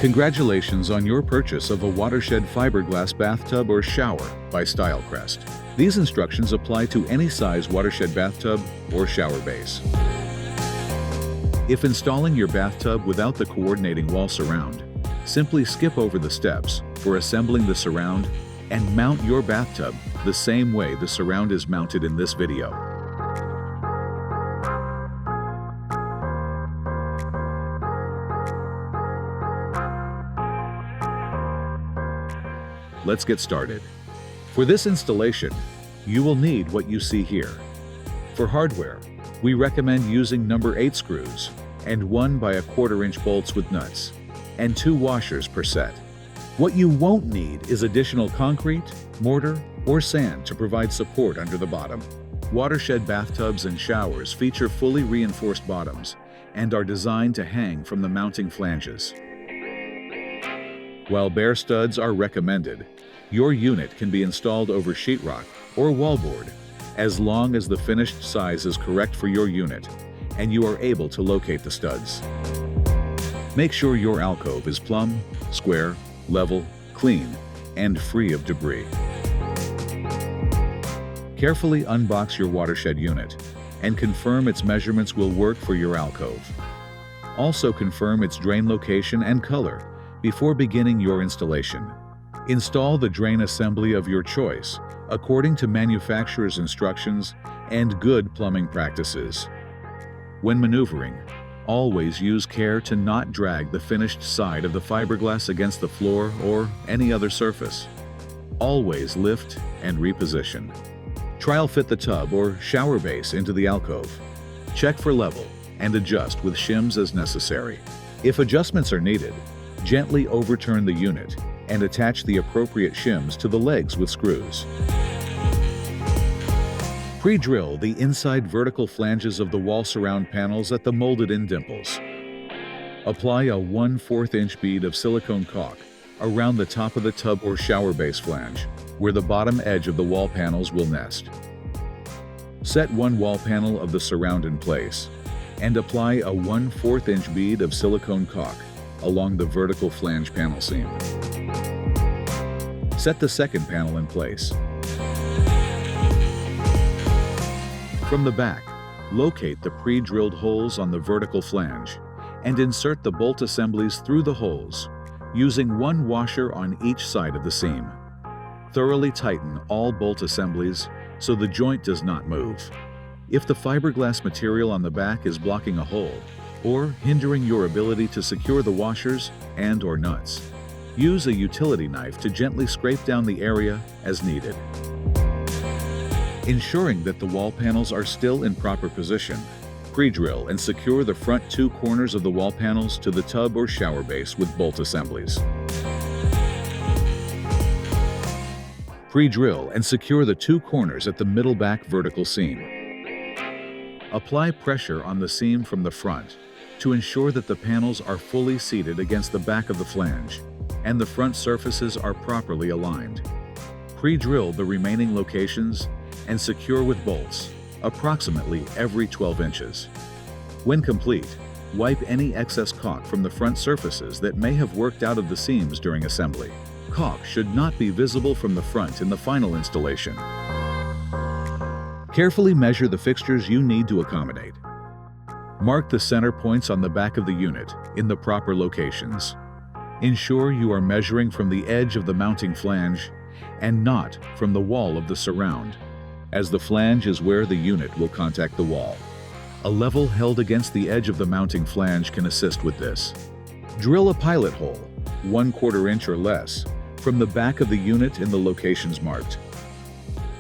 Congratulations on your purchase of a Watershed fiberglass bathtub or shower by Style Crest. These instructions apply to any size Watershed bathtub or shower base. If installing your bathtub without the coordinating wall surround, simply skip over the steps for assembling the surround and mount your bathtub the same way the surround is mounted in this video. Let's get started. For this installation, you will need what you see here. For hardware, we recommend using number 8 screws and 1 by 1/4 inch bolts with nuts, and 2 washers per set. What you won't need is additional concrete, mortar, or sand to provide support under the bottom. Watershed bathtubs and showers feature fully reinforced bottoms and are designed to hang from the mounting flanges. While bare studs are recommended, your unit can be installed over sheetrock or wallboard as long as the finished size is correct for your unit and you are able to locate the studs. Make sure your alcove is plumb, square, level, clean, and free of debris. Carefully unbox your Watershed unit and confirm its measurements will work for your alcove. Also confirm its drain location and color before beginning your installation. Install the drain assembly of your choice according to manufacturer's instructions and good plumbing practices. When maneuvering, always use care to not drag the finished side of the fiberglass against the floor or any other surface. Always lift and reposition. Trial fit the tub or shower base into the alcove. Check for level and adjust with shims as necessary. If adjustments are needed, gently overturn the unit and attach the appropriate shims to the legs with screws. Pre-drill the inside vertical flanges of the wall surround panels at the molded-in dimples. Apply a 1/4 inch bead of silicone caulk around the top of the tub or shower base flange, where the bottom edge of the wall panels will nest. Set one wall panel of the surround in place and apply a 1/4 inch bead of silicone caulk along the vertical flange panel seam. Set the second panel in place. From the back, locate the pre-drilled holes on the vertical flange and insert the bolt assemblies through the holes, using 1 washer on each side of the seam. Thoroughly tighten all bolt assemblies so the joint does not move. If the fiberglass material on the back is blocking a hole or hindering your ability to secure the washers and/or nuts, use a utility knife to gently scrape down the area as needed. Ensuring that the wall panels are still in proper position, pre-drill and secure the front 2 corners of the wall panels to the tub or shower base with bolt assemblies. Pre-drill and secure the 2 corners at the middle back vertical seam. Apply pressure on the seam from the front to ensure that the panels are fully seated against the back of the flange and the front surfaces are properly aligned. Pre-drill the remaining locations and secure with bolts, approximately every 12 inches. When complete, wipe any excess caulk from the front surfaces that may have worked out of the seams during assembly. Caulk should not be visible from the front in the final installation. Carefully measure the fixtures you need to accommodate. Mark the center points on the back of the unit in the proper locations. Ensure you are measuring from the edge of the mounting flange and not from the wall of the surround, as the flange is where the unit will contact the wall. A level held against the edge of the mounting flange can assist with this. Drill a pilot hole, 1/4 inch or less, from the back of the unit in the locations marked.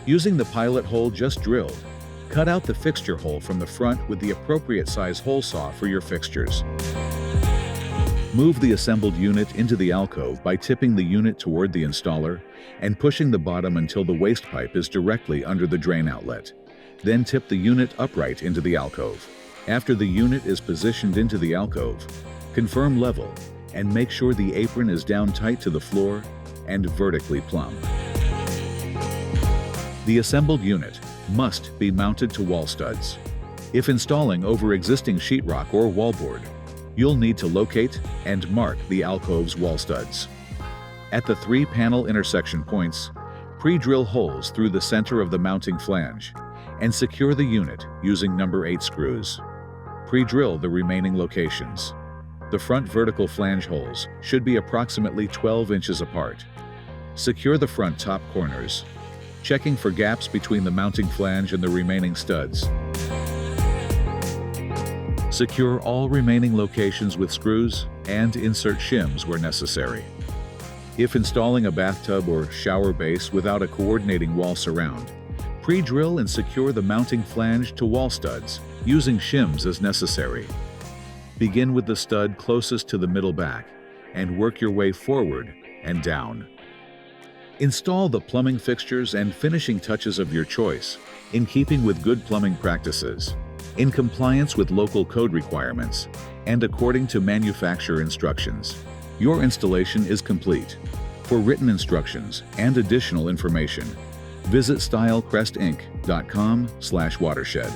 Using the pilot hole just drilled, cut out the fixture hole from the front with the appropriate size hole saw for your fixtures. Move the assembled unit into the alcove by tipping the unit toward the installer and pushing the bottom until the waste pipe is directly under the drain outlet. Then tip the unit upright into the alcove. After the unit is positioned into the alcove, confirm level and make sure the apron is down tight to the floor and vertically plumb. The assembled unit must be mounted to wall studs. If installing over existing sheetrock or wallboard, You'll need to locate and mark the alcove's wall studs. At the 3 panel intersection points, pre-drill holes through the center of the mounting flange and secure the unit using number 8 screws. Pre-drill the remaining locations. The front vertical flange holes should be approximately 12 inches apart. Secure the front top corners, checking for gaps between the mounting flange and the remaining studs. Secure all remaining locations with screws and insert shims where necessary. If installing a bathtub or shower base without a coordinating wall surround, pre-drill and secure the mounting flange to wall studs using shims as necessary. Begin with the stud closest to the middle back and work your way forward and down. Install the plumbing fixtures and finishing touches of your choice in keeping with good plumbing practices, in compliance with local code requirements, and according to manufacturer instructions. Your installation is complete. For written instructions and additional information, visit stylecrestinc.com/watershed.